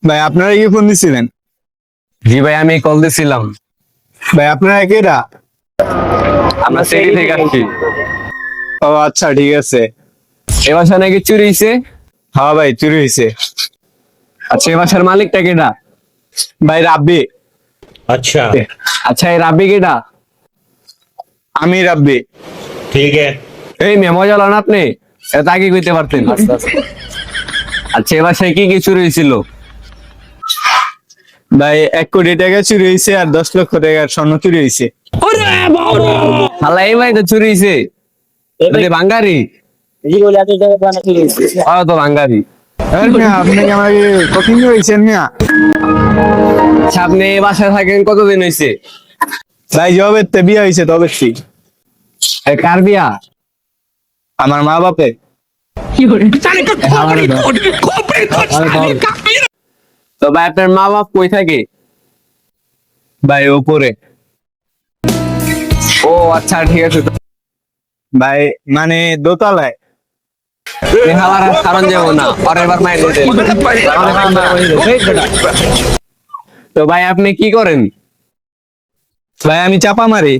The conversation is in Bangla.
ভাই আপনারা কি ফোন দিছিলেন? জি ভাই, আমি কল দিছিলাম। ভাই আপনারা কেডা? আমরা সিটি থেকে আসছি। ও আচ্ছা, ঠিক আছে। এ বাসা নাকি চুরি হয়েছে? হ্যাঁ ভাই, চুরি হয়েছে। আচ্ছা, এ বাসার মালিকটা কেডা? ভাই রাব্বি। अच्छा আচ্ছা, এই রাব্বি কেডা? আমি রাব্বি। ठीक है। এই মেয়ে মজা লন আপনি, এটা আগে কইতে পারতেন। আচ্ছা, এ বাসায় কি কি চুরি হয়েছিল? ভাই 1 কোটি টাকা চুরি হয়েছে আর 10 লক্ষ টাকার স্বর্ণ চুরি হয়েছে। হালা এই ভাই তো চুরি হয়েছে। বাঙ্গারি তো বাঙ্গারি। আপনাকে আমাকে কঠিন হয়েছেন না? আচ্ছা, আপনি এই বাসায় থাকেন কতদিন হয়েছে? ভাই জবে বিয়ে হয়েছে তবে ঠিক। কার বিয়া? আমার মা বাপে। তো ভাই, আপনার মা বাপ কই থাকে? ভাই উপরে। ও আচ্ছা, ঠিক আছে। ভাই মানে দোতলায়। কারণ যাবো না, পরের বার মাইর দিতে। তো ভাই, আপনি কি করেন? ভাই আমি চাপা মারি।